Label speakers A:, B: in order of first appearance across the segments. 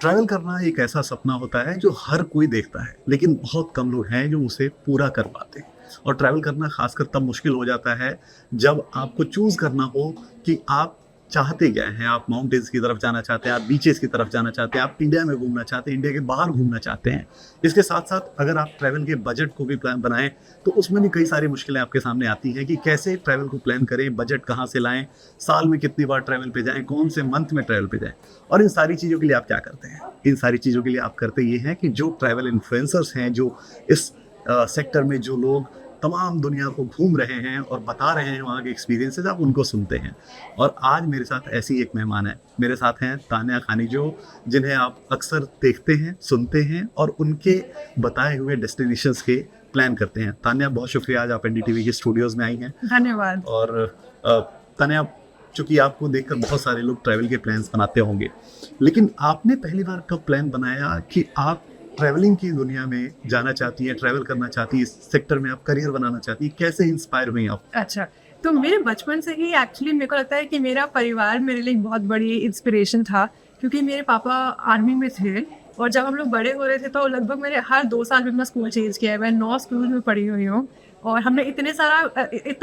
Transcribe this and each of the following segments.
A: Travel करना एक ऐसा सपना होता है जो हर कोई देखता है, लेकिन बहुत कम लोग हैं जो उसे पूरा कर पाते हैं। और ट्रैवल करना खासकर तब मुश्किल हो जाता है जब आपको चूज़ करना हो कि आप चाहते क्या हैं। आप माउंटेन्स की तरफ जाना चाहते हैं, आप बीचेस की तरफ जाना चाहते हैं, आप इंडिया में घूमना चाहते हैं, इंडिया के बाहर घूमना चाहते हैं। इसके साथ-साथ अगर आप ट्रैवल के बजट को भी प्लान बनाएँ, तो उसमें भी कई सारी मुश्किलें आपके सामने आती हैं कि कैसे ट्रैवल को प्लान करें, बजट कहाँ से लाएँ, साल में कितनी बार ट्रैवल पे जाएँ, कौन से मंथ में ट्रैवल पे जाएँ। और इन सारी चीज़ों के लिए आप क्या करते हैं? इन सारी चीज़ों के लिए आप करते ये हैं कि जो ट्रैवल इन्फ्लुएंसर्स हैं, जो इस सेक्टर में जो लोग तमाम दुनिया को घूम रहे हैं और बता रहे हैं वहाँ के एक्सपीरियंसेस, आप उनको सुनते हैं। और आज मेरे साथ ऐसी एक मेहमान है, मेरे साथ हैं तान्या खानिजो, जिन्हें आप अक्सर देखते हैं, सुनते हैं और उनके बताए हुए डेस्टिनेशंस के प्लान करते हैं। तान्या, बहुत शुक्रिया आज आप एनडीटीवी के स्टूडियोज़ में आई हैं।
B: धन्यवाद।
A: और अ, तान्या, चूँकि आपको देखकर बहुत सारे लोग ट्रैवल के प्लान्स बनाते होंगे, लेकिन आपने पहली बार कब प्लान बनाया कि आप ट्रैवलिंग की दुनिया में जाना चाहती हैं, ट्रैवल करना चाहती हैं, इस सेक्टर में आप करियर बनाना चाहती हैं? कैसे इंस्पायर हुई आप?
B: अच्छा, तो मेरे बचपन से ही एक्चुअली मेरे को लगता है कि मेरा परिवार मेरे लिए एक बहुत बड़ी इंस्पिरेशन था, क्योंकि मेरे पापा आर्मी में थे और जब हम लोग बड़े हो रहे थे तो लगभग मैंने हर 2 साल में अपना स्कूल चेंज किया है। मैं 9 स्कूल में पढ़ी हुई हूँ और हमने इतना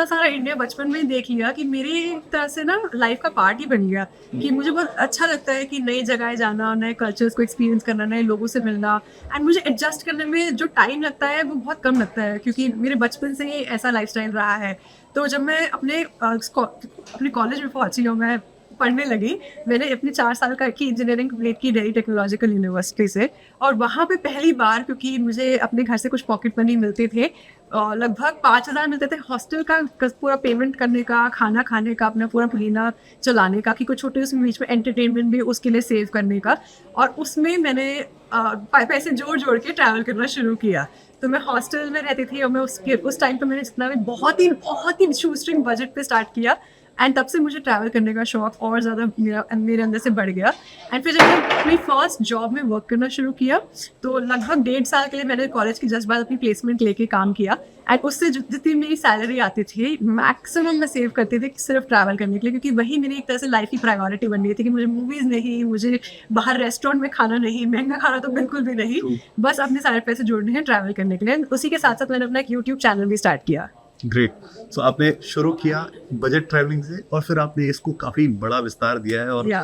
B: सारा इंडिया बचपन में ही देख लिया कि मेरी एक तरह से ना लाइफ का पार्ट ही बन गया कि मुझे बहुत अच्छा लगता है कि नई जगह जाना, नए कल्चर्स को एक्सपीरियंस करना, नए लोगों से मिलना। एंड मुझे एडजस्ट करने में जो टाइम लगता है वो बहुत कम लगता है, क्योंकि मेरे बचपन से ही ऐसा लाइफस्टाइल रहा है। तो जब मैं अपने कॉलेज में पहुंची और मैं पढ़ने लगी, मैंने अपने 4 साल की इंजीनियरिंग कंप्लीट की दिल्ली टेक्नोलॉजिकल यूनिवर्सिटी से। और वहाँ पे पहली बार, क्योंकि मुझे अपने घर से कुछ पॉकेट मनी मिलते थे, लगभग 5,000 मिलते थे हॉस्टल का पूरा पेमेंट करने का, खाना खाने का, अपना पूरा महीना चलाने का, कि कुछ छोटे उसमें बीच में एंटरटेनमेंट भी उसके लिए सेव करने का। और उसमें मैंने पैसे जोड़ जोड़ के ट्रैवल करना शुरू किया। तो मैं हॉस्टल में रहती थी और मैं उस टाइम पे मैंने जितना भी बहुत ही शूस्ट्रिंग बजट पे स्टार्ट किया। एंड तब से मुझे ट्रैवल करने का शौक और ज़्यादा मेरे अंदर से बढ़ गया। एंड फिर जब मैंने अपनी फर्स्ट जॉब में वर्क करना शुरू किया, तो लगभग 1.5 साल के लिए मैंने कॉलेज के जस्ट बाद अपनी प्लेसमेंट लेके काम किया। एंड उससे जितनी मेरी सैलरी आती थी, मैक्सिमम मैं सेव करती थी सिर्फ ट्रैवल करने के लिए, क्योंकि वही मेरी एक तरह से लाइफ की प्रायोरिटी बन गई थी कि मुझे मूवीज़ नहीं, मुझे बाहर रेस्टोरेंट में खाना नहीं, महंगा खाना तो बिल्कुल भी नहीं, बस अपने सारे पैसे जोड़ने हैं ट्रैवल करने के लिए। उसी के साथ साथ मैंने अपना एक यूट्यूब चैनल भी स्टार्ट किया।
A: ग्रेट। सो आपने शुरू किया बजट ट्रैवलिंग से और फिर आपने इसको काफ़ी बड़ा विस्तार दिया है। और
B: या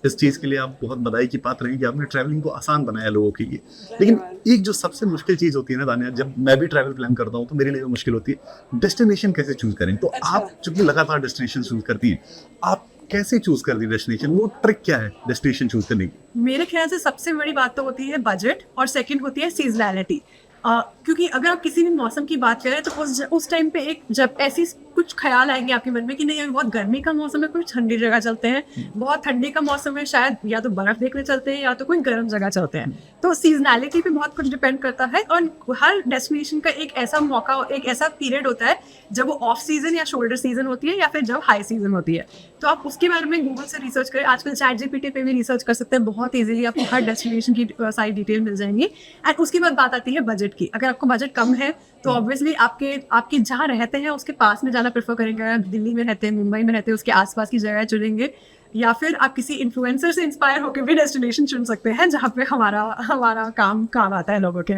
A: इस चीज़ के लिए आप बहुत बधाई की पात्र हैं कि आपने ट्रैवलिंग को आसान बनाया लोगों के लिए। लेकिन एक जो सबसे मुश्किल चीज़ होती है ना तान्या, जब मैं भी ट्रैवल प्लान करता हूँ तो मेरे लिए मुश्किल होती है डेस्टिनेशन कैसे चूज़ करें। तो आप चूँकि लगातार डेस्टिनेशन चूज़ करती हैं, आप कैसे चूज़ करती है डेस्टिनेशन? वो ट्रिक क्या है डेस्टिनेशन चूज़ करने की?
B: मेरे ख्याल से सबसे बड़ी बात तो होती है बजट, और सेकंड होती है सीजनैलिटी। क्योंकि अगर आप किसी भी मौसम की बात करें तो उस टाइम पे एक जब ऐसी कुछ ख्याल आएंगे आपके मन में कि नहीं अभी बहुत गर्मी का मौसम है, कुछ ठंडी जगह चलते हैं, बहुत ठंडी का मौसम है, शायद या तो बर्फ देखने चलते हैं या तो कोई गर्म जगह चलते हैं। तो सीजनैलिटी पे बहुत कुछ डिपेंड करता है। और हर डेस्टिनेशन का एक ऐसा मौका, एक ऐसा पीरियड होता है जब वो ऑफ सीजन या शोल्डर सीजन होती है, या फिर जब हाई सीजन होती है। तो आप उसके बारे में गूगल से रिसर्च करें, आजकल चैट जीपीटी पे भी रिसर्च कर सकते हैं, बहुत ईजिली आपको हर डेस्टिनेशन की सारी डिटेल मिल जाएंगी। एंड उसके बाद बात आती है बजट की। अगर आपको बजट कम है तो ऑब्वियसली आपके जहाँ रहते हैं उसके पास में जाना प्रेफर करेंगे। अगर दिल्ली में रहते हैं, मुंबई में रहते हैं, उसके आसपास की जगह चुनेंगे। या फिर आप किसी इन्फ्लुएंसर से इंस्पायर होकर भी डेस्टिनेशन चुन सकते हैं जहाँ पे हमारा काम आता है लोगों के।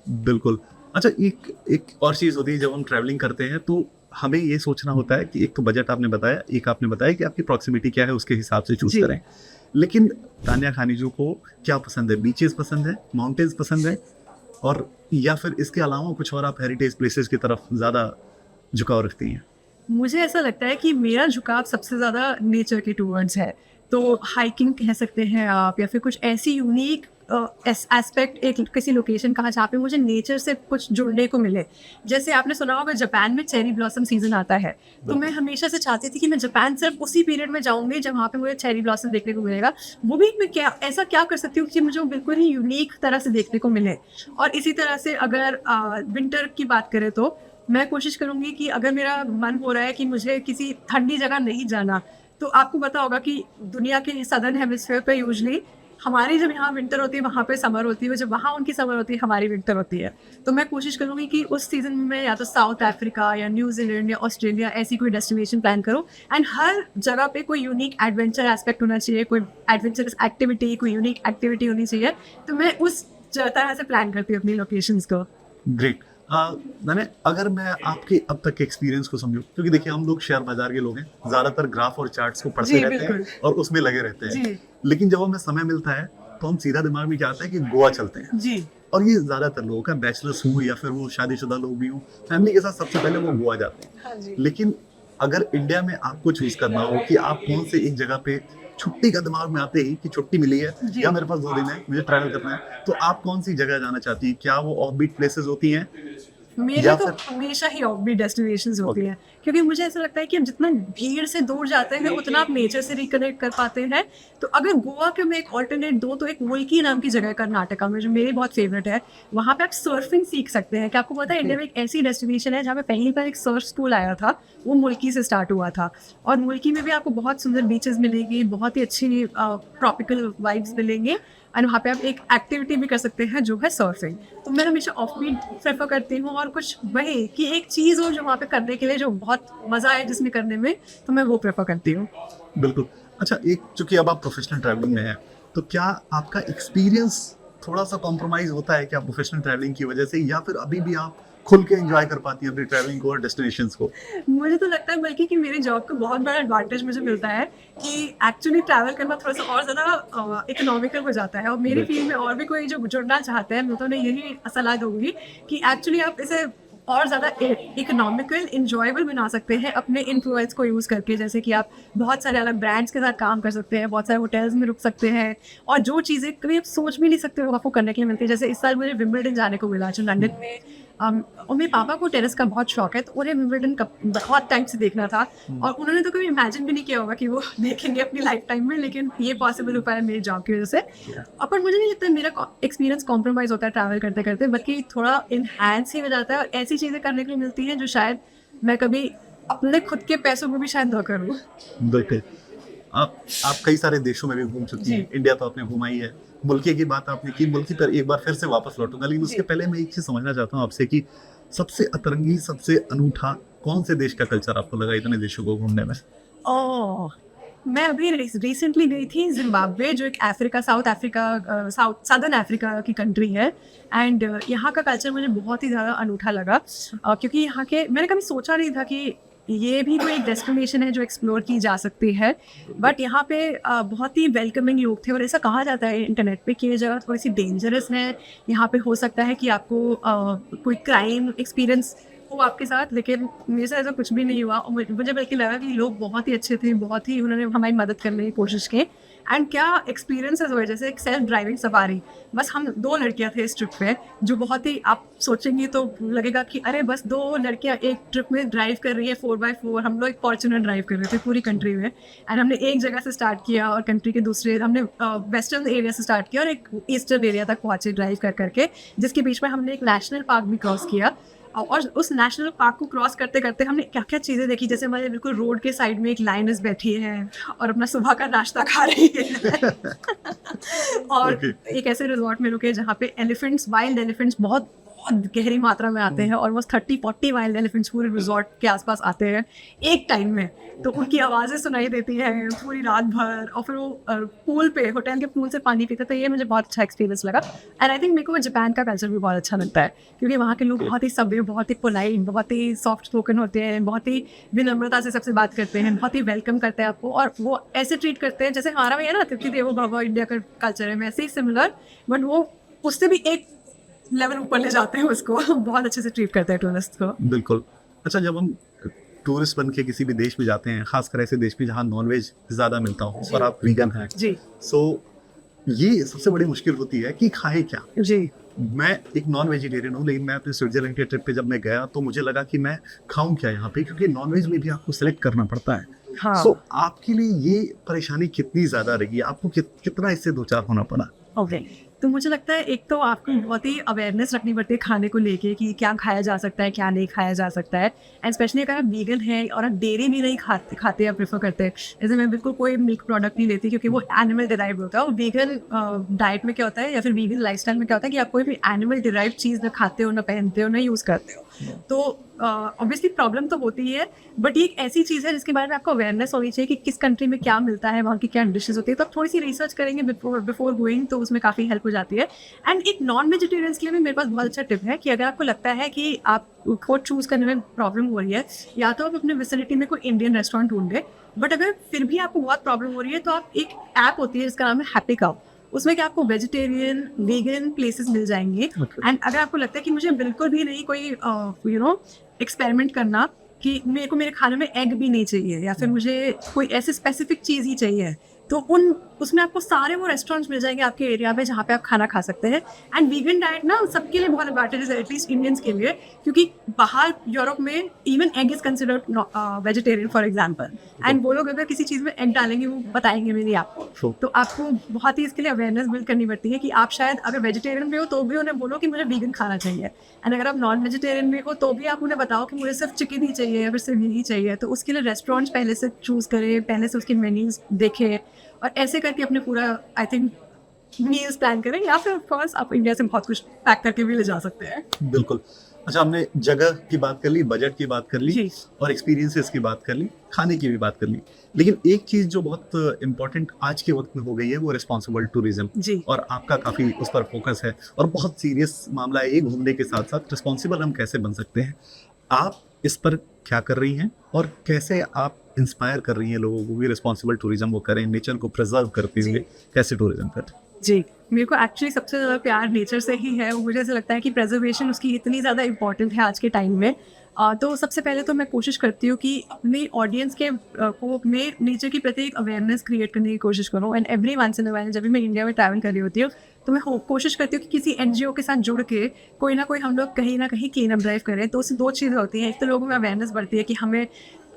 A: बिल्कुल। अच्छा, एक और चीज़ होती है जब हम ट्रैवलिंग करते हैं तो हमें ये सोचना होता है कि एक तो बजट आपने बताया, एक आपने बताया कि आपकी प्रॉक्सिमिटी क्या है, उसके हिसाब से चूज़
B: जी।
A: करें। लेकिन तान्या खानिजो को क्या पसंद है? बीचेस पसंद है, माउंटेन्स पसंद है, और या फिर इसके अलावा कुछ और आप हेरिटेज प्लेसेस की तरफ ज़्यादा झुकाव रखती हैं?
B: मुझे ऐसा लगता है कि मेरा झुकाव सबसे ज़्यादा नेचर के टूवर्ड्स है। तो हाइकिंग कह सकते हैं आप, या फिर कुछ ऐसी यूनिक एस्पेक्ट एक किसी लोकेशन का जहाँ पे मुझे नेचर से कुछ जुड़ने को मिले। जैसे आपने सुना होगा जापान में चेरी ब्लॉसम सीजन आता है, तो मैं हमेशा से चाहती थी कि मैं जापान सिर्फ उसी पीरियड में जाऊंगी जब वहाँ पे मुझे चेरी ब्लॉसम देखने को मिलेगा। वो भी मैं क्या कर सकती हूँ कि मुझे वो बिल्कुल ही यूनिक तरह से देखने को मिले। और इसी तरह से अगर विंटर की बात करें तो मैं कोशिश करूंगी कि अगर मेरा मन हो रहा है कि मुझे किसी ठंडी जगह नहीं जाना, तो आपको पता होगा कि दुनिया के सदर्न हेमिस्फीयर पे यूजली हमारी जब यहाँ विंटर होती है वहाँ पे समर होती है, जब वहाँ उनकी समर होती है हमारी विंटर होती है। तो मैं कोशिश करूँगी कि उस सीज़न में मैं या तो साउथ अफ्रीका या न्यूजीलैंड या ऑस्ट्रेलिया ऐसी कोई डेस्टिनेशन प्लान करूँ। एंड हर जगह पे कोई यूनिक एडवेंचर एस्पेक्ट होना चाहिए, कोई एडवेंचरस एक्टिविटी, कोई यूनिक एक्टिविटी होनी चाहिए। तो मैं उस तरह से प्लान करती हूँ अपनी लोकेशंस को।
A: ग्रेट। मैंने अगर मैं आपके अब तक के एक्सपीरियंस को समझूं, क्योंकि देखिए हम लोग शेयर बाजार के लोग हैं, ज्यादातर ग्राफ और चार्ट्स को पढ़ते
B: जी,
A: रहते हैं
B: बिल्कुल।
A: और उसमें लगे रहते हैं।
B: जी।
A: लेकिन जब हमें समय मिलता है तो हम सीधा दिमाग में क्या आता है कि गोवा चलते हैं।
B: जी।
A: और ये ज्यादातर लोगों का, बैचलर्स हूँ या फिर वो शादीशुदा लोग भी हों, फैमिली के साथ सबसे पहले वो गोवा जाते हैं।
B: हाँ जी।
A: लेकिन अगर इंडिया में आपको चूज करना हो कि आप कौन से एक जगह पे, छुट्टी का दिमाग में आते ही कि छुट्टी मिली है
B: जी।
A: या मेरे पास 2 दिन है, मुझे ट्रैवल करना है, तो आप कौन सी जगह जाना चाहती हैं? क्या वो ऑफ बीट प्लेसेस होती हैं?
B: मेरे
A: या
B: तो
A: फिर
B: हमेशा ही ऑफबीट डेस्टिनेशंस होती हैं, क्योंकि मुझे ऐसा लगता है कि हम जितना भीड़ से दूर जाते हैं उतना आप नेचर से रिकनेक्ट कर पाते हैं। तो अगर गोवा के मैं एक ऑल्टरनेट दूँ तो एक मुल्की नाम की जगह है कर्नाटका में, जो मेरी बहुत फेवरेट है। वहाँ पे आप सर्फिंग सीख सकते हैं। क्या आपको पता है इंडिया में एक ऐसी डेस्टिनेशन है जहाँ पे पहली बार एक सर्फ स्कूल आया था, वो मुल्की से स्टार्ट हुआ था। और मुल्की में भी आपको बहुत सुंदर बीचेस मिलेंगी, बहुत ही अच्छी ट्रॉपिकल वाइब्स मिलेंगे, और वहाँ पे आप एक एक्टिविटी भी कर सकते हैं जो है सर्फिंग। तो मैं हमेशा ऑफबीट प्रेफर करती हूँ, और कुछ वही कि एक चीज़ हो जो वहाँ पे करने के लिए जो बहुत मज़ा आए जिसमें करने में, तो मैं वो प्रेफर करती हूँ।
A: बिल्कुल। अच्छा, एक चूंकि अब आप प्रोफेशनल ट्रैवलिंग में हैं, तो क्या आपका एक्सपीरियंस थोड़ा सा कॉम्प्रोमाइज होता है क्या प्रोफेशनल ट्रैवलिंग की वजह से, या फिर अभी भी आप खुल के एंजॉय कर पाती हैं अपनी ट्रैवलिंग को और डेस्टिनेशंस को?
B: मुझे तो लगता है बल्कि कि मेरी जॉब का बहुत बड़ा एडवांटेज मुझे मिलता है कि एक्चुअली ट्रैवल करना थोड़ा सा और ज़्यादा इकोनॉमिकल हो जाता है। और मेरी फील्ड में और भी कोई जो जुड़ना चाहते हैं, मैं तो उन्हें यही सलाह दूंगी कि एक्चुअली आप इसे और ज़्यादा इकोनॉमिकल, इंजॉयबल बना सकते हैं अपने इन्फ्लुएंस को यूज़ करके। जैसे कि आप बहुत सारे अलग ब्रांड्स के साथ काम कर सकते हैं, बहुत सारे होटल्स में रुक सकते हैं, और जो चीज़ें कभी आप सोच भी नहीं सकते वो आपको करने के लिए मिलती है। जैसे इस साल मुझे विंबलडन जाने को मिला, जो लंदन में। और मेरे पापा को टेनिस का बहुत शौक है, तो उन्हें विंबलडन का बहुत टाइम से देखना था, और उन्होंने तो कभी इमेजिन भी नहीं किया होगा कि वो देखेंगे अपनी लाइफ टाइम में, लेकिन ये पॉसिबल हो पाया मेरी जॉब की वजह से। पर मुझे नहीं लगता मेरा एक्सपीरियंस कॉम्प्रोमाइज़ होता है ट्रैवल करते करते, बल्कि थोड़ा इन्हांस ही हो जाता है, और ऐसी चीज़ें करने के लिए मिलती हैं जो शायद मैं कभी अपने खुद के पैसों में भी शायद न करूँ।
A: बिल्कुल। आप कई सारे देशों में भी घूम चुकी हैं, इंडिया तो आपने घुमा ही है, मुल्की की बात आपने की, मुल्की पर एक बार फिर से वापस लौटूंगा, लेकिन उसके पहले मैं एक चीज़ समझना चाहता हूँ आपसे कि सबसे अतरंगी, सबसे अनूठा कौन से देश का कल्चर आपको लगा इतने देशों को घूमने में?
B: ओह! मैं अभी रिसेंटली गई थी ज़िम्बाब्वे, जो एक सदर्न अफ्रीका की कंट्री है। एंड यहाँ का कल्चर मुझे बहुत ही ज़्यादा अनूठा लगा, क्योंकि यहाँ के, मैंने कभी सोचा नहीं था कि ये भी कोई एक डेस्टिनेशन है जो एक्सप्लोर की जा सकती है। बट यहाँ पे बहुत ही वेलकमिंग लोग थे, और ऐसा कहा जाता है इंटरनेट पे कि ये जगह थोड़ी सी डेंजरस है। यहाँ पे हो सकता है कि आपको कोई क्राइम एक्सपीरियंस हो आपके साथ, लेकिन मेरे साथ ऐसा कुछ भी नहीं हुआ। और मुझे बल्कि लगा कि लोग बहुत ही अच्छे थे, बहुत ही उन्होंने हमारी मदद करने की कोशिश की। एंड क्या एक्सपीरियंसेस हुए, जैसे एक सेल्फ ड्राइविंग सफारी। बस हम 2 लड़कियां थे इस ट्रिप पे, जो बहुत ही, आप सोचेंगी तो लगेगा कि अरे बस 2 लड़कियां एक ट्रिप में ड्राइव कर रही है 4x4। हम लोग एक फॉर्च्यूनर ड्राइव कर रहे थे पूरी कंट्री में। एंड हमने एक जगह से स्टार्ट किया और कंट्री के दूसरे, हमने वेस्टर्न एरिया से स्टार्ट किया और एक ईस्टर्न एरिया तक पहुंचे ड्राइव कर करके, जिसके बीच में हमने एक नेशनल पार्क भी क्रॉस किया। और उस नेशनल पार्क को क्रॉस करते करते हमने क्या क्या चीज़ें देखी, जैसे हमारे बिल्कुल रोड के साइड में एक लायनेस बैठी है और अपना सुबह का नाश्ता खा रही है। और एक ऐसे रिजॉर्ट में रुके जहाँ पे एलिफेंट्स, वाइल्ड एलिफेंट्स बहुत गहरी मात्रा में आते हैं। ऑलमोस्ट 30-40 वाइल्ड एलिफेंट्स पूरे रिजॉर्ट के आसपास आते हैं एक टाइम में, तो उनकी आवाज़ें सुनाई देती हैं पूरी रात भर। और फिर वो पूल पे, होटल के पूल से पानी पीते, तो ये मुझे बहुत अच्छा एक्सपीरियंस लगा। एंड आई थिंक मेरे को जापान का कल्चर भी बहुत अच्छा लगता है, क्योंकि वहाँ के लोग बहुत ही सभ्य, बहुत ही पोलाइट, बहुत ही सॉफ्ट स्पोकन होते हैं, बहुत ही विनम्रता से सबसे बात करते हैं, बहुत ही वेलकम करते हैं आपको, और वो ऐसे ट्रीट करते हैं जैसे हमारा भी है ना, अतिथि देवो भव इंडिया का कल्चर है, वैसे ही सिमिलर, बट वो उससे भी एक लेवल ऊपर ले जाते हैं उसको। बहुत अच्छे से ट्रीट करते हैं टूरिस्ट को।
A: बिल्कुल। अच्छा, जब हम टूरिस्ट बन के किसी भी देश में जाते हैं, खासकर ऐसे देश में जहाँ नॉनवेज ज़्यादा मिलता हो और आप वीगन हैं,
B: जी,
A: सो ये सबसे बड़ी मुश्किल होती है कि खाएं क्या।
B: जी,
A: मैं एक नॉन वेजिटेरियन हूँ, लेकिन मैं अपने स्विट्जरलैंड के ट्रिप पे जब मैं गया तो मुझे लगा कि मैं खाऊं क्या यहाँ पे, क्योंकि नॉनवेज में भी आपको सेलेक्ट करना पड़ता है।
B: हाँ।
A: सो आपके लिए ये परेशानी कितनी ज़्यादा रही, आपको कितना इससे दो चार होना पड़ा?
B: ओके। तो मुझे लगता है एक तो आपको बहुत ही अवेयरनेस रखनी पड़ती है खाने को लेके कि क्या खाया जा सकता है, क्या नहीं खाया जा सकता है। एंड स्पेशली अगर आप वीगन हैं और आप डेयरी भी नहीं खाते या प्रेफर करते हैं, जैसे मैं बिल्कुल कोई मिल्क प्रोडक्ट नहीं लेती क्योंकि वो एनिमल डिराइव होता है। और वीगन डाइट में क्या होता है या फिर वीगन लाइफस्टाइल में क्या होता है कि आप कोई भी एनिमल डिराइव चीज़ ना खाते हो, ना पहनते हो, ना यूज़ करते हो। तो ऑब्वियसली प्रॉब्लम तो होती है, बट ये एक ऐसी चीज़ है जिसके बारे में आपको अवेयरनेस होनी चाहिए कि किस कंट्री में क्या मिलता है, वहाँ की क्या डिशेज होती है। तो आप थोड़ी सी रिसर्च करेंगे बिफोर गोइंग, तो उसमें काफ़ी हेल्प हो जाती है। एंड एक नॉन वेजिटेरियंस के लिए भी मेरे पास बहुत अच्छा टिप है कि अगर आपको लगता है कि आप को चूज़ करने में प्रॉब्लम हो रही है, या तो आप अपने विसिनिटी में कोई इंडियन रेस्टोरेंट ढूंढें, बट अगर फिर भी आपको बहुत प्रॉब्लम हो रही है तो आप एक ऐप होती है जिसका नाम है हैप्पी काउ, उसमें क्या आपको वेजिटेरियन वीगन प्लेसेस मिल जाएंगे। एंड अगर आपको लगता है कि मुझे बिल्कुल भी नहीं कोई एक्सपेरिमेंट करना कि मेरे को मेरे खाने में एग भी नहीं चाहिए या फिर मुझे कोई ऐसी स्पेसिफिक चीज़ ही चाहिए, तो उसमें आपको सारे वो रेस्टोरेंट्स मिल जाएंगे आपके एरिया में जहाँ पे आप खाना खा सकते हैं। एंड वीगन डाइट ना सबके लिए बहुत एडवांटेज है, एटलीस्ट इंडियंस के लिए, क्योंकि बाहर यूरोप में even egg is considered vegetarian for example. And वो लोग अगर किसी चीज़ में एग डालेंगे वो बताएंगे मेरी आपको। तो आपको बहुत ही इसके लिए अवेयरनेस बिल्ड करनी पड़ती है कि आप शायद अगर वेजिटेरियन भी हो तो भी उन्हें बोलो कि मुझे वीगन खाना चाहिए। एंड अगर आप नॉन वेजिटेरियन भी हो तो भी आप उन्हें बताओ कि मुझे सिर्फ चिकन ही चाहिए या फिर सिर्फ यही चाहिए। तो उसके लिए रेस्टोरेंट्स पहले से चूज़ करें, पहले से उसके मेन्यूज देखें और ऐसे करके अपने पूरा आई थिंक मील्स प्लान करें, या फिर ऑफकोर्स आप इंडिया से बहुत कुछ पैक करके भी ले जा सकते हैं।
A: बिल्कुल। अच्छा, हमने जगह की बात कर ली, बजट की बात कर ली
B: जी।
A: और एक्सपीरियंसेस की बात कर ली, खाने की भी बात कर ली, लेकिन एक चीज़ जो बहुत इम्पोर्टेंट आज के वक्त में हो गई है वो रिस्पॉन्सिबल टूरिज्म।
B: जी।
A: और आपका काफ़ी उस पर फोकस है और बहुत सीरियस मामला है ये घूमने के साथ साथ रिस्पॉन्सिबल हम कैसे बन सकते हैं। आप इस पर क्या कर रही हैं और कैसे आप इंस्पायर कर रही हैं लोगों को भी रिस्पॉन्सिबल टूरिज्म वो करें, नेचर को प्रिजर्व करते हुए कैसे टूरिज्म करें?
B: जी, मेरे को एक्चुअली सबसे ज़्यादा प्यार नेचर से ही है। मुझे ऐसा लगता है कि प्रिजर्वेशन उसकी इतनी ज़्यादा इम्पॉर्टेंट है आज के टाइम में। तो सबसे पहले तो मैं कोशिश करती हूँ कि अपनी ऑडियंस के को मैं नेचर के प्रति एक अवेयरनेस क्रिएट करने की कोशिश करूँ। And every once in a while जब भी मैं इंडिया में ट्रैवल कर रही होती हूँ तो मैं कोशिश करती हूँ कि किसी एनजीओ के साथ जुड़ के कोई ना कोई हम लोग कहीं ना कहीं क्लीन अप ड्राइव करें। तो उससे दो चीज़ें होती हैं, एक तो लोगों में अवेयरनेस बढ़ती है कि हमें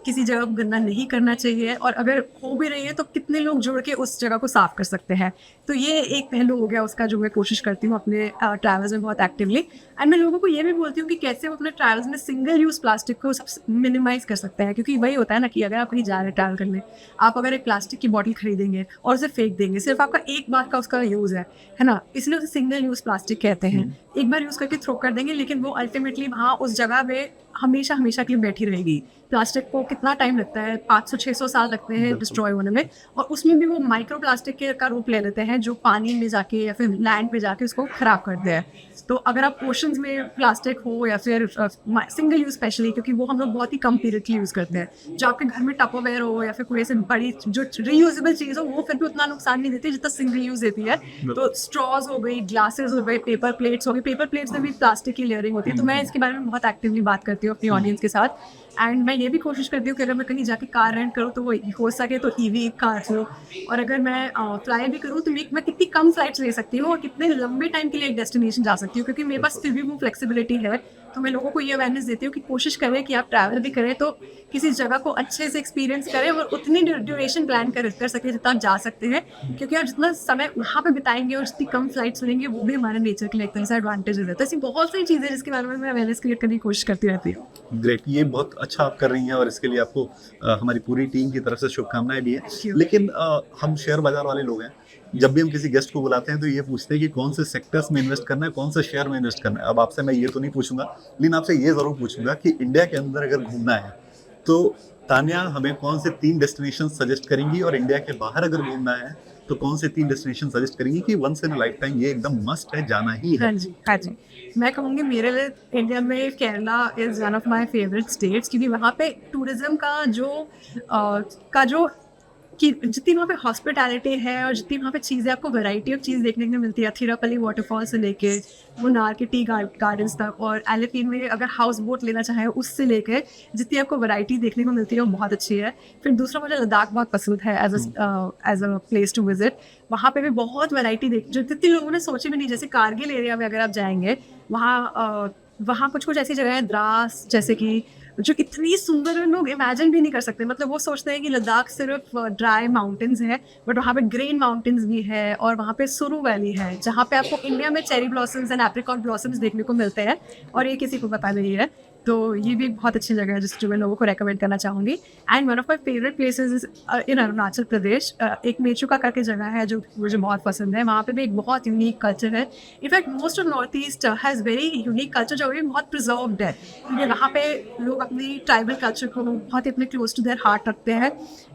B: किसी जगह को गंदा नहीं करना चाहिए, और अगर हो भी रही है तो कितने लोग जुड़ के उस जगह को साफ कर सकते हैं। तो ये एक पहलू हो गया उसका जो मैं कोशिश करती हूँ अपने ट्रैवल्स में बहुत एक्टिवली। एंड मैं लोगों को ये भी बोलती हूँ कि कैसे वो अपने ट्रैवल्स में सिंगल यूज़ प्लास्टिक को मिनिमाइज कर सकते हैं, क्योंकि वही होता है ना कि अगर आप कहीं जा रहे हैं ट्रैवल करने, आप अगर एक प्लास्टिक की बॉटल खरीदेंगे और उसे फेंक देंगे, सिर्फ आपका एक बार का उसका यूज़ है ना, इसलिए उसे सिंगल यूज़ प्लास्टिक कहते हैं। एक बार यूज़ करके थ्रो कर देंगे, लेकिन वो अल्टीमेटली वहाँ उस जगह पे हमेशा हमेशा के लिए बैठी रहेगी। प्लास्टिक को कितना टाइम लगता है, 500-600 साल लगते हैं डिस्ट्रॉय होने में, और उसमें भी वो माइक्रो प्लास्टिक का रूप ले लेते हैं जो पानी में जाके या फिर लैंड पे जाके उसको खराब करते हैं। तो अगर आप ओशंस में प्लास्टिक हो या फिर सिंगल यूज स्पेशली, क्योंकि वो हम लोग बहुत ही कम पीरियड के लिए यूज़ करते हैं, जो आपके घर में टपरवेयर हो या फिर कोई ऐसी बड़ी जो रीयूजेबल चीज़ हो वो फिर भी उतना नुकसान नहीं देती जितना सिंगल यूज़ देती है। तो स्ट्रॉज हो गई, ग्लासेस हो गए, पेपर प्लेट्स हो गई, पेपर प्लेट्स में भी प्लास्टिक की लेयरिंग होती है। तो मैं इसके बारे में बहुत एक्टिवली बात करती हूँ अपनी ऑडियंस के साथ। एंड मैं ये भी कोशिश करती हूँ कि अगर मैं कहीं जाके कार रेंट करूँ तो वो हो सके तो ईवी कार हो, और अगर मैं फ्लाई भी करूँ तो मैं कितनी कम फ्लाइट्स ले सकती हूँ और कितने लंबे टाइम के लिए एक डेस्टिनेशन जा सकती हूँ, क्योंकि मेरे पास फिर भी वो फ्लेक्सिबिलिटी है। तो मैं लोगों को ये अवेयरनेस देती हूँ कि कोशिश करें कि आप ट्रैवल भी करें तो किसी जगह को अच्छे से एक्सपीरियंस करें और उतनी ड्यूरेशन प्लान कर सके जितना आप जा सकते हैं, क्योंकि आप जितना समय वहाँ पे बिताएंगे और जितनी कम फ्लाइट्स लेंगे वो भी हमारे नेचर के लिए एक तरह से एडवांटेज रहता है। ऐसी बहुत सारी चीज़ें जिसके बारे में मैं अवेयरनेस क्रिएट करने की कोशिश करती रहती हूँ।
A: ग्रेट, ये बहुत अच्छा आप कर रही हैं और इसके लिए आपको हमारी पूरी टीम की तरफ से शुभकामनाएं भी
B: Thank
A: हैं।
B: you.
A: लेकिन हम शेयर बाजार वाले लोग हैं, जब भी हम किसी गेस्ट को बुलाते हैं तो ये पूछते हैं कि कौन से सेक्टर्स में इन्वेस्ट करना है, कौन से शेयर में इन्वेस्ट करना है। अब आपसे मैं ये तो नहीं पूछूंगा, लेकिन आपसे ये ज़रूर पूछूंगा कि इंडिया के अंदर अगर घूमना है तो तान्या हमें कौन से 3 डेस्टिनेशन सजेस्ट करेंगी, और इंडिया के बाहर अगर घूमना है तो कौन से 3 डेस्टिनेशन सजेस्ट करेंगी कि once in a lifetime ये एकदम मस्ट है, जाना ही है?
B: हाँ जी, हाँ जी। मैं कहूँगी मेरे लिए इंडिया में Kerala is one of my favourite states, क्योंकि वहाँ पे टूरिज़्म का जो कि जितनी वहाँ पे हॉस्पिटैलिटी है और जितनी वहाँ पे चीज़ें, आपको वैरायटी ऑफ चीज़ देखने को मिलती है, थिरुपल्ली वाटरफॉल से लेके मुन्नार के टी गार्डन्स तक, और एलिफेंट में अगर हाउस बोट लेना चाहें उससे लेके जितनी आपको वैरायटी देखने को मिलती है वो बहुत अच्छी है। फिर दूसरा, मुझे लद्दाख बहुत पसंद है as a place to visit. वहाँ पे भी बहुत वैरायटी जो जितनी लोगों ने सोची भी नहीं। जैसे कारगिल एरिया में अगर आप जाएंगे, वहाँ कुछ कुछ ऐसी जगह है, द्रास जैसे कि जो इतनी सुंदर है, लोग इमेजिन भी नहीं कर सकते। मतलब वो सोचते हैं कि लद्दाख सिर्फ ड्राई माउंटेन्स है, बट वहाँ पे ग्रीन माउंटेन्स भी है, और वहाँ पे सुरू वैली है जहाँ पे आपको इंडिया में cherry blossoms and apricot blossoms देखने को मिलते हैं, और ये किसी को पता नहीं है। तो ये भी एक बहुत अच्छी जगह है जो मैं लोगों को रेकमेंड करना चाहूँगी। And one of my favourite places in Arunachal Pradesh, एक मेचुका करके जगह है जो मुझे बहुत पसंद है। वहाँ पे भी एक बहुत यूनिक कल्चर है। In fact most of north east has very unique culture जो भी बहुत प्रिजर्व्ड है, क्योंकि वहाँ पे लोग अपनी ट्राइबल कल्चर को बहुत ही अपने क्लोज टू देयर हार्ट रखते हैं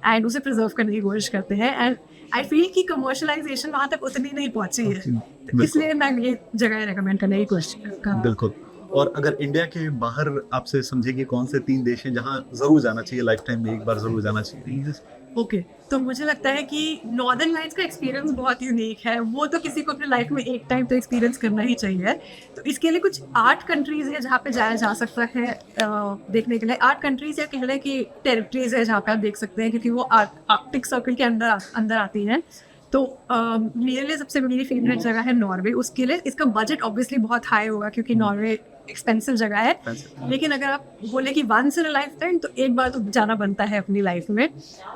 B: एंड उसे प्रिजर्व करने की कोशिश करते हैं। एंड आई फील कि कमर्शलाइजेशन वहाँ तक उतनी नहीं पहुँची है, तो इसलिए मैं ये जगह रेकमेंड करने की कोशिश करूँगा।
A: बिल्कुल। और अगर इंडिया के बाहर आपसे समझे कि कौन से 3 देश हैं जहाँ ज़रूर जाना चाहिए, लाइफ टाइम में एक बार ज़रूर जाना चाहिए?
B: ओके, तो मुझे लगता है कि नॉर्दर्न लाइट्स का एक्सपीरियंस बहुत यूनिक है। वो तो किसी को अपने लाइफ में एक टाइम तो एक्सपीरियंस करना ही चाहिए। तो इसके लिए कुछ 8 कंट्रीज़ है जहाँ पे जाया जा सकता है देखने के लिए। 8 कंट्रीज़ या कह लें कि टेरिटरीज़ है जहाँ पे आप देख सकते हैं, क्योंकि वो आर्कटिक सर्कल के अंदर आती हैं। तो मेरे लिए सबसे मेरी फेवरेट जगह है नॉर्वे। उसके लिए इसका बजट ऑब्वियसली बहुत हाई होगा, क्योंकि नॉर्वे एक्सपेंसिव जगह है। लेकिन अगर आप बोले कि once in a lifetime, तो एक बार तो जाना बनता है अपनी लाइफ में।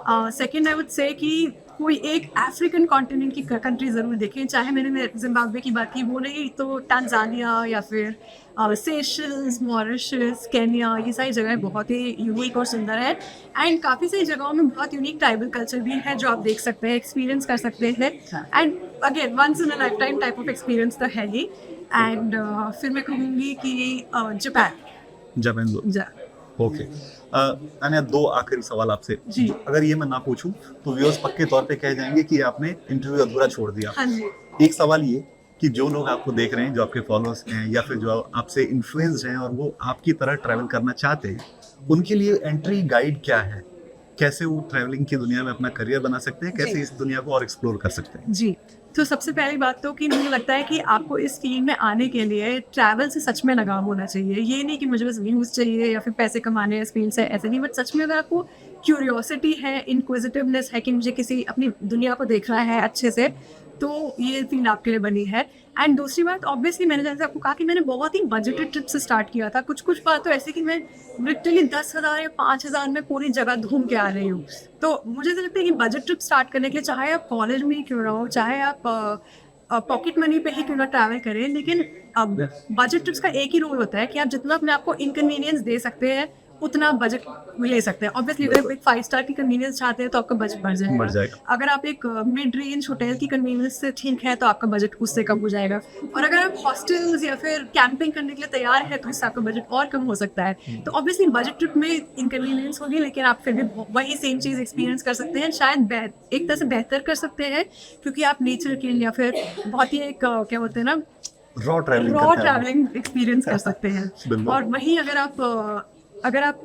B: सेकेंड आई वुड से कि कोई एक अफ्रीकन कॉन्टिनेंट की कंट्री ज़रूर देखें। चाहे मैंने जिम्बाब्वे की बात की, वो नहीं तो टांजानिया या फिर सेशल्स, मॉरिशस, केन्या, ये सारी जगहें बहुत ही यूनिक और सुंदर है। एंड काफ़ी सारी जगहों में बहुत यूनिक ट्राइबल कल्चर भी है जो आप देख सकते हैं, एक्सपीरियंस कर सकते हैं। And again once in a lifetime type of experience तो है ही। एंड फिर मैं कहूँगी कि जापान।
A: ओके। अनया, 2 आखिरी सवाल आपसे
B: जी।
A: अगर ये मैं ना पूछूं तो व्यूअर्स पक्के तौर पे कह जाएंगे कि आपने इंटरव्यू अधूरा छोड़ दिया।
B: हाँ जी।
A: एक सवाल ये कि जो लोग आपको देख रहे हैं, जो आपके फॉलोअर्स हैं या फिर जो आपसे इन्फ्लुएंस्ड हैं और वो आपकी तरह ट्रैवल करना चाहते हैं, उनके लिए एंट्री गाइड क्या है? कैसे वो ट्रैवलिंग की दुनिया में अपना करियर बना सकते हैं? कैसे इस दुनिया को और एक्सप्लोर कर सकते हैं?
B: जी, तो सबसे पहली बात तो कि मुझे लगता है कि आपको इस फील्ड में आने के लिए ट्रैवल से सच में लगाव होना चाहिए। ये नहीं कि मुझे बस व्यूज़ चाहिए या फिर पैसे कमाने हैं इस फील्ड से, ऐसे नहीं। बट सच में अगर आपको क्यूरियोसिटी है, इंक्विजिटिवनेस है कि मुझे किसी अपनी दुनिया को देखना है अच्छे से, तो ये फील्ड आपके लिए बनी है। एंड दूसरी बात, ऑब्वियसली मैंने जैसे आपको कहा कि मैंने बहुत ही बजटेड ट्रिप से स्टार्ट किया था। कुछ बात तो ऐसी कि मैं लिटरली 10,000 या 5,000 में पूरी जगह घूम के आ रही हूँ। तो मुझे ऐसा लगता है कि बजट ट्रिप स्टार्ट करने के लिए, चाहे आप कॉलेज में ही क्यों ना हो, चाहे आप पॉकेट मनी पे ही क्यों ना ट्रैवल करें, लेकिन अब बजट ट्रिप्स का एक ही रूल होता है कि आप जितना अपने आप को इनकन्वीनियंस दे सकते हैं उतना बजट ले सकते हैं। ऑब्वियसली अगर आप एक 5 स्टार की कन्वीनियंस चाहते हैं तो आपका बजट बढ़ जाएगा। अगर आप एक मिड रेंज होटल की कन्वीनियंस से ठीक है तो आपका बजट उससे कम हो जाएगा। और अगर आप हॉस्टल्स या फिर कैंपिंग करने के लिए तैयार है तो इससे आपका बजट और कम हो सकता है। तो ऑब्वियसली बजट ट्रिप में इनकन्वीनियंस होगी, लेकिन आप फिर भी वही सेम चीज़ एक्सपीरियंस कर सकते हैं, शायद एक तरह से बेहतर कर सकते हैं, क्योंकि आप नेचर के या फिर बहुत ही एक क्या बोलते हैं ना,
A: रॉ
B: ट्रैवलिंग एक्सपीरियंस कर सकते हैं। और वहीं अगर आप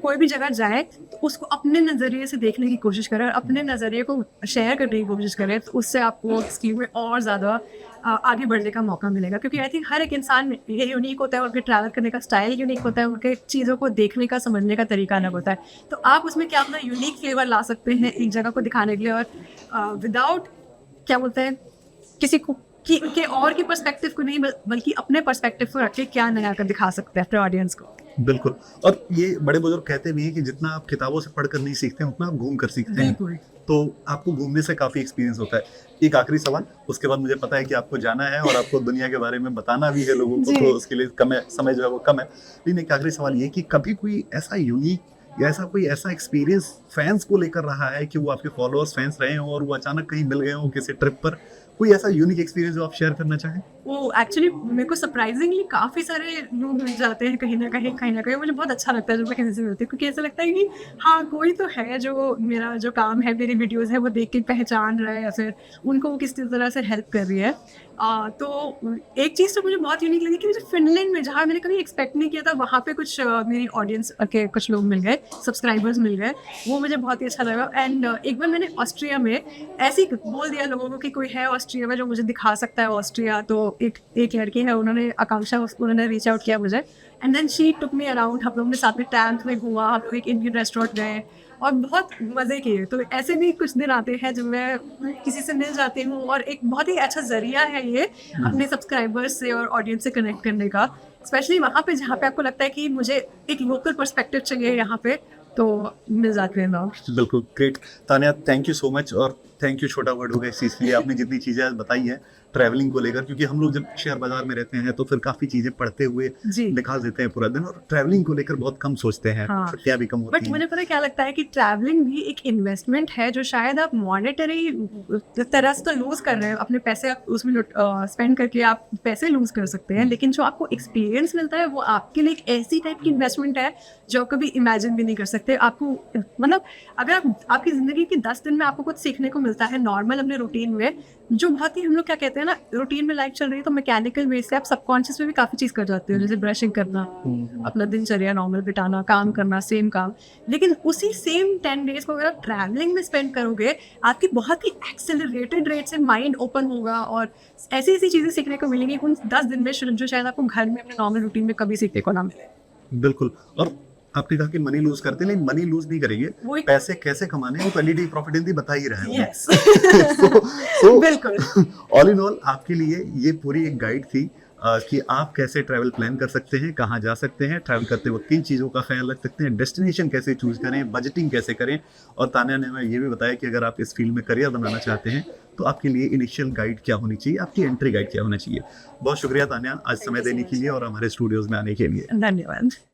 B: कोई भी जगह जाए तो उसको अपने नज़रिए से देखने की कोशिश करें और अपने नज़रिए को शेयर करने की कोशिश करें, तो उससे आपको स्कीम में और ज़्यादा आगे बढ़ने का मौका मिलेगा। क्योंकि आई थिंक हर एक इंसान ये यूनिक होता है, उनके ट्रैवल करने का स्टाइल यूनिक होता है, उनके चीज़ों को देखने का, समझने का तरीका अलग होता है। तो आप उसमें क्या अपना यूनिक फ्लेवर ला सकते हैं एक जगह को दिखाने के लिए, और विदाउट क्या बोलते हैं किसी को कि और की पर्सपेक्टिव को नहीं, बल्कि अपने पर्सपेक्टिव को रख के क्या नया कर दिखा सकते हैं अपने ऑडियंस को।
A: बिल्कुल। और ये बड़े बुजुर्ग कहते भी हैं कि जितना आप किताबों से पढ़कर नहीं सीखते हैं उतना आप घूम कर सीखते हैं। तो आपको घूमने से काफ़ी एक्सपीरियंस होता है। एक आखिरी सवाल, उसके बाद मुझे पता है कि आपको जाना है और आपको दुनिया के बारे में बताना भी है लोगों को, तो उसके लिए कम है, समय जो है वो कम है। लेकिन एक आखिरी सवाल ये कि कभी कोई ऐसा यूनिक या कोई ऐसा एक्सपीरियंस फैंस को लेकर रहा है कि वो आपके फॉलोअर्स फैंस रहे हों और वो अचानक कहीं मिल गए हों किसी ट्रिप पर, कोई ऐसा यूनिक एक्सपीरियंस जो आप शेयर करना चाहें? वो
B: एक्चुअली मेरे को सरप्राइजिंगली काफ़ी सारे लोग मिल जाते हैं कहीं ना कहीं। मुझे बहुत अच्छा लगता है जब मैं किसी से मिलती हूँ, क्योंकि ऐसा लगता है कि हाँ, कोई तो है जो मेरा जो काम है, मेरी वीडियोज़ है वो देख के पहचान रहा है या फिर उनको वो किसी तरह से हेल्प कर रही है। तो एक चीज़ तो मुझे बहुत यूनिक लगी कि मुझे फिनलैंड में, जहाँ मैंने कभी एक्सपेक्ट नहीं किया था, वहाँ पे कुछ मेरी ऑडियंस के कुछ लोग मिल गए, सब्सक्राइबर्स मिल गए। वो मुझे बहुत ही अच्छा लगा। एंड एक बार मैंने ऑस्ट्रिया में ऐसे ही बोल दिया लोगों को कि कोई है ऑस्ट्रिया में जो मुझे दिखा सकता है ऑस्ट्रिया। तो एक लड़की है, उन्होंने आकांक्षा, उन्होंने रीच आउट किया मुझे, and then she took me around. हम लोग ने साथ में टैंक में घूमा, हम लोग एक इंडियन रेस्टोरेंट गए और बहुत मज़े किए। तो ऐसे भी कुछ दिन आते हैं जब मैं किसी से मिल जाती हूँ, और एक बहुत ही अच्छा ज़रिया है ये अपने सब्सक्राइबर्स से और ऑडियंस से कनेक्ट करने का। स्पेशली वहाँ पे जहाँ पे आपको लगता है कि मुझे एक लोकल पर्सपेक्टिव चाहिए यहाँ पे, तो मिल जाते हैं लोग।
A: बिल्कुल great. Tanya, thank you so much, और थैंक यू छोटा वर्ड होगा इस चीज़ के लिए, आपने जितनी चीज़ें आज बताई हैं ट्रैवलिंग को लेकर, क्योंकि हम लोग जब शेयर बाजार में रहते हैं तो फिर काफ़ी चीज़ें पढ़ते हुए
B: जी।
A: निकाल देते हैं पूरा दिन, और ट्रैवलिंग को लेकर बहुत कम सोचते हैं,
B: हाँ।
A: छुट्टियाँ भी कम
B: बट
A: होती हैं।
B: मुझे पता है क्या लगता है कि ट्रैवलिंग भी एक इन्वेस्टमेंट है जो शायद आप मॉनेटरी तरह से तो लूज़ कर रहे हैं, अपने पैसे आप उसमें स्पेंड करके आप पैसे लूज़ कर सकते हैं, लेकिन जो आपको एक्सपीरियंस मिलता है वो आपके लिए एक ऐसी टाइप की इन्वेस्टमेंट है जो कभी इमेजिन भी नहीं कर सकते। आपको मतलब अगर आप आपकी ज़िंदगी के 10 दिन में आपको कुछ सीखने को मिलता है नॉर्मल अपने रूटीन में, जो बहुत ही हम लोग क्या कहते हैं ना, रूटीन में लाइफ चल रही है तो मैकेनिकल वे से आप सबकॉन्शियस में भी काफ़ी चीज़ कर जाते हो, जैसे ब्रशिंग करना, अपना दिनचर्या नॉर्मल बिताना, काम करना, सेम काम। लेकिन उसी सेम 10 डेज को अगर आप ट्रैवलिंग में स्पेंड करोगे, आपकी बहुत ही एक्सेलरेटेड रेट से माइंड ओपन होगा और ऐसी ऐसी चीज़ें सीखने को मिलेंगी उन 10 दिन में जो शायद आपको घर में अपने नॉर्मल रूटीन में कभी सीखने को ना मिले।
A: बिल्कुल। और आपने कहा कि मनी लूज करते हैं, लेकिन मनी लूज नहीं करेंगे,
B: वो एक-
A: पैसे कैसे कमाने हैं वो पहले डे प्रॉफिट इन दी बता ही रहे हैं।
B: Yes.
A: So,
B: बिल्कुल।
A: ऑल इन ऑल आपके लिए ये पूरी एक गाइड थी कि आप कैसे ट्रैवल प्लान कर सकते हैं, कहाँ जा सकते हैं, ट्रैवल करते वक्त किन चीज़ों का ख्याल रख सकते हैं, डेस्टिनेशन कैसे चूज करें, बजटिंग कैसे करें, और तान्या ने हमें ये भी बताया कि अगर आप इस फील्ड में करियर बनाना चाहते हैं तो आपके लिए इनिशियल गाइड क्या होनी चाहिए, आपकी एंट्री गाइड क्या होना चाहिए। बहुत शुक्रिया तान्या आज
B: Thank
A: समय
B: you so
A: देने
B: much.
A: के लिए और हमारे स्टूडियोज में आने के लिए।
B: धन्यवाद।